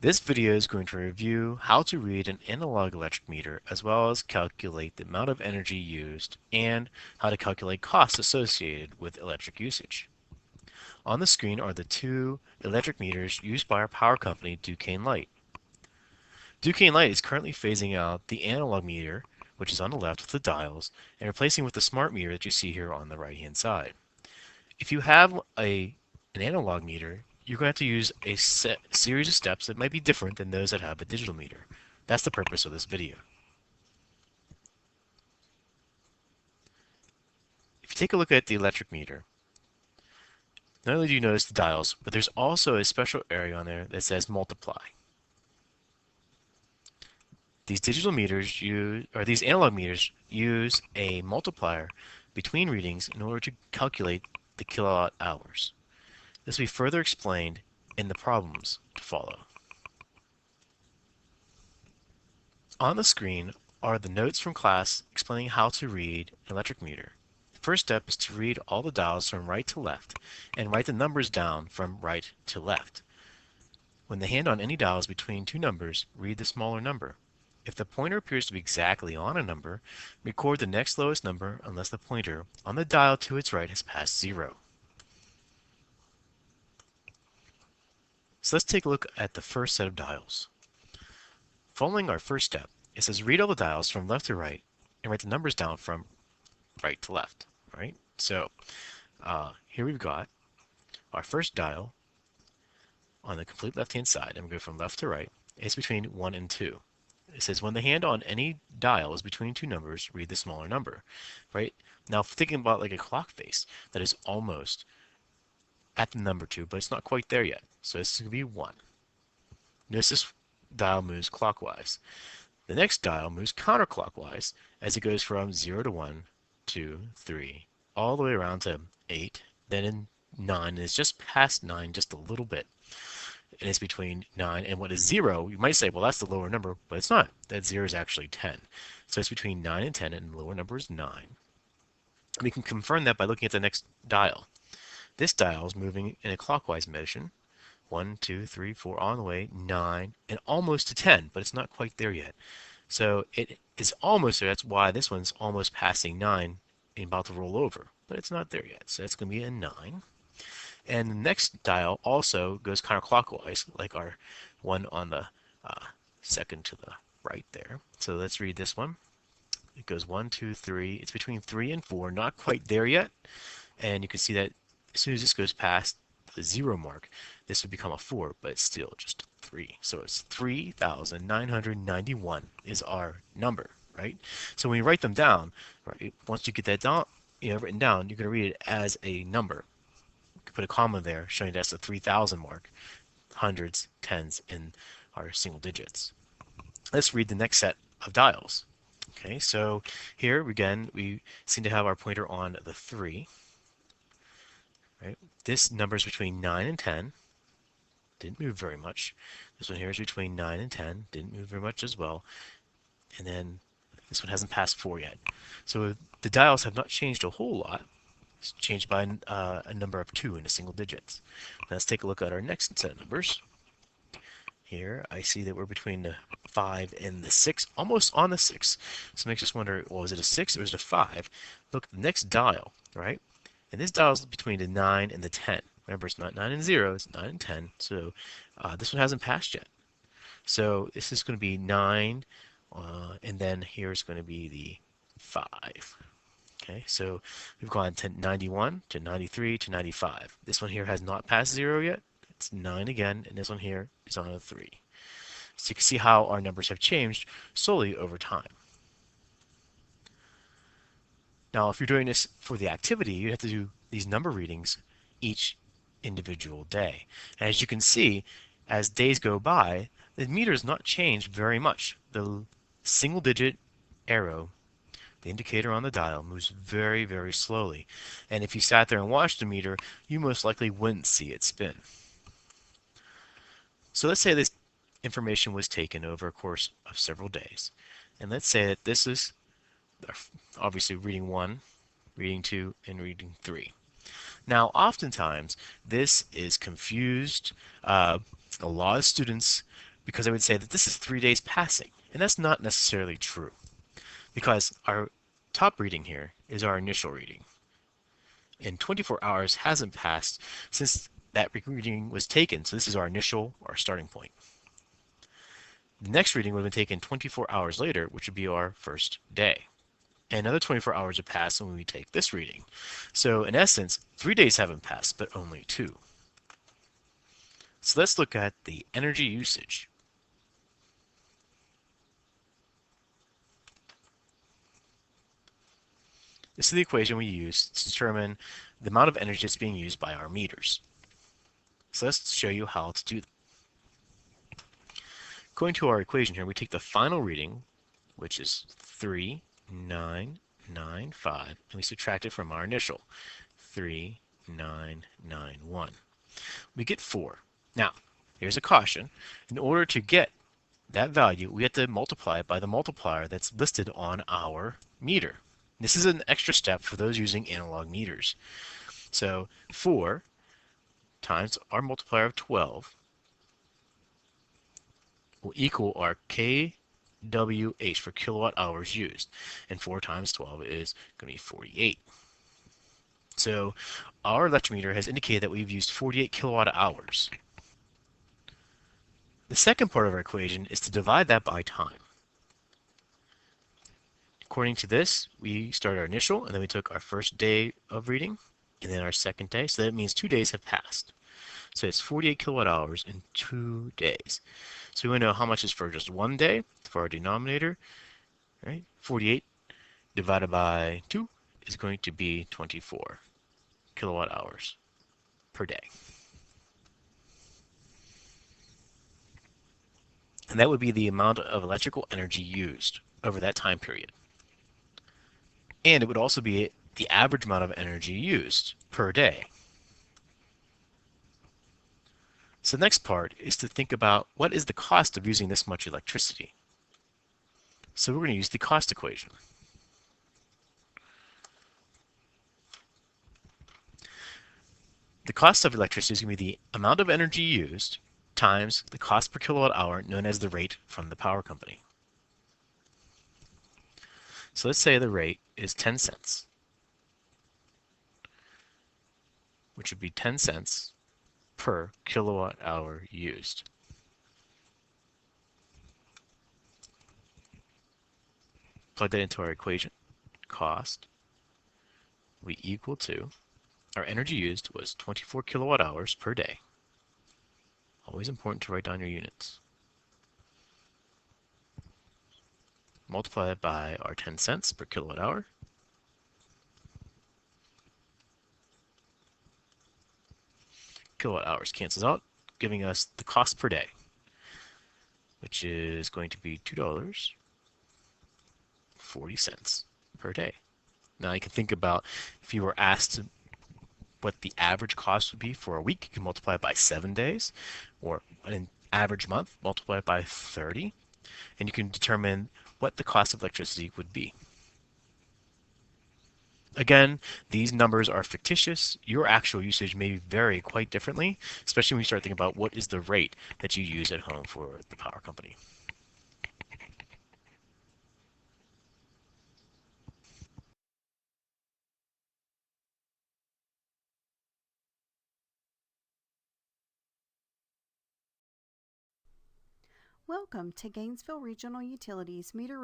This video is going to review how to read an analog electric meter as well as calculate the amount of energy used and how to calculate costs associated with electric usage. On the screen are the two electric meters used by our power company, Duquesne Light. Duquesne Light is currently phasing out the analog meter, which is on the left with the dials, and replacing with the smart meter that you see here on the right hand side. If you have an analog meter, you're going to have to use a series of steps that might be different than those that have a digital meter. That's the purpose of this video. If you take a look at the electric meter, not only do you notice the dials, but there's also a special area on there that says multiply. These digital meters these analog meters use a multiplier between readings in order to calculate the kilowatt hours. This will be further explained in the problems to follow. On the screen are the notes from class explaining how to read an electric meter. The first step is to read all the dials from right to left and write the numbers down from right to left. When the hand on any dial is between two numbers, read the smaller number. If the pointer appears to be exactly on a number, record the next lowest number unless the pointer on the dial to its right has passed 0. So let's take a look at the first set of dials. Following our first step, it says read all the dials from left to right and write the numbers down from right to left. Right? So here we've got our first dial on the complete left-hand side, and we go from left to right. It's between 1 and 2. It says when the hand on any dial is between two numbers, read the smaller number. Right? Now thinking about like a clock face, that is almost at the number 2, but it's not quite there yet. So this is going to be 1. Notice this dial moves clockwise. The next dial moves counterclockwise as it goes from 0 to 1, 2, 3, all the way around to 8, then in 9, and it's just past 9 just a little bit. And it's between 9 and what is 0. You might say, well, that's the lower number, but it's not. That 0 is actually 10. So it's between 9 and 10, and the lower number is 9. We can confirm that by looking at the next dial. This dial is moving in a clockwise motion. 1, 2, 3, 4, on the way, 9, and almost to 10, but it's not quite there yet. So it is almost there. That's why this one's almost passing 9 and about to roll over, but it's not there yet. So that's going to be a 9. And the next dial also goes counterclockwise, like our one on the second to the right there. So let's read this one. It goes 1, 2, 3. It's between 3 and 4, not quite there yet. And you can see that as soon as this goes past the 0 mark, this would become a 4, but it's still just 3. So it's 3,991 is our number, right? So when you write them down, right, once you get that down, written down, you're going to read it as a number. You can put a comma there showing that's the 3,000 mark, hundreds, tens, and our single digits. Let's read the next set of dials. Okay, so here again we seem to have our pointer on the 3. Right? This number is between 9 and 10. Didn't move very much. This one here is between 9 and 10. Didn't move very much as well. And then this one hasn't passed 4 yet. So the dials have not changed a whole lot. It's changed by a number of 2 into single digits. Now let's take a look at our next set of numbers. Here I see that we're between the 5 and the 6, almost on the 6. So it makes us wonder, well, is it a 6 or is it a 5? Look, the next dial, right? And this dial is between the 9 and the 10. Remember, it's not 9 and 0, it's 9 and 10. So this one hasn't passed yet. So this is going to be 9, and then here's going to be the 5. Okay, so we've gone to 91 to 93 to 95. This one here has not passed 0 yet. It's 9 again, and this one here is on a 3. So you can see how our numbers have changed slowly over time. Now, if you're doing this for the activity, you have to do these number readings each individual day. And as you can see, as days go by, the meter has not changed very much. The single digit arrow, the indicator on the dial, moves very, very slowly. And if you sat there and watched the meter, you most likely wouldn't see it spin. So let's say this information was taken over a course of several days. And let's say that this is obviously reading 1, reading 2, and reading 3. Now, oftentimes, this is confused. A lot of students because I would say that this is 3 days passing, and that's not necessarily true because our top reading here is our initial reading, and 24 hours hasn't passed since that reading was taken, so this is our initial, our starting point. The next reading would have been taken 24 hours later, which would be our first day. And another 24 hours have passed when we take this reading. So in essence, 3 days haven't passed, but only two. So let's look at the energy usage. This is the equation we use to determine the amount of energy that's being used by our meters. So let's show you how to do that. Going to our equation here, we take the final reading, which is 3995, and we subtract it from our initial, 3991. We get 4. Now, here's a caution. In order to get that value, we have to multiply it by the multiplier that's listed on our meter. This is an extra step for those using analog meters. So 4 times our multiplier of 12 will equal our kWh for kilowatt hours used. And 4 times 12 is going to be 48. So our electrometer has indicated that we've used 48 kilowatt hours. The second part of our equation is to divide that by time. According to this, we started our initial, and then we took our first day of reading, and then our second day. So that means 2 days have passed. So it's 48 kilowatt hours in 2 days. So we want to know how much is for just 1 day for our denominator, right? 48 divided by 2 is going to be 24 kilowatt hours per day. And that would be the amount of electrical energy used over that time period. And it would also be the average amount of energy used per day. So the next part is to think about what is the cost of using this much electricity. So we're going to use the cost equation. The cost of electricity is going to be the amount of energy used times the cost per kilowatt hour, known as the rate from the power company. So let's say the rate is 10 cents, which would be 10 cents per kilowatt hour used. Plug that into our equation. Cost will be equal to, our energy used was 24 kilowatt hours per day. Always important to write down your units. Multiply that by our 10 cents per kilowatt hour. Kilowatt hours cancels out, giving us the cost per day, which is going to be $2.40 per day. Now you can think about if you were asked what the average cost would be for a week, you can multiply it by 7 days, or an average month, multiply it by 30, and you can determine what the cost of electricity would be. Again, these numbers are fictitious. Your actual usage may vary quite differently, especially when you start thinking about what is the rate that you use at home for the power company. Welcome to Gainesville Regional Utilities Meter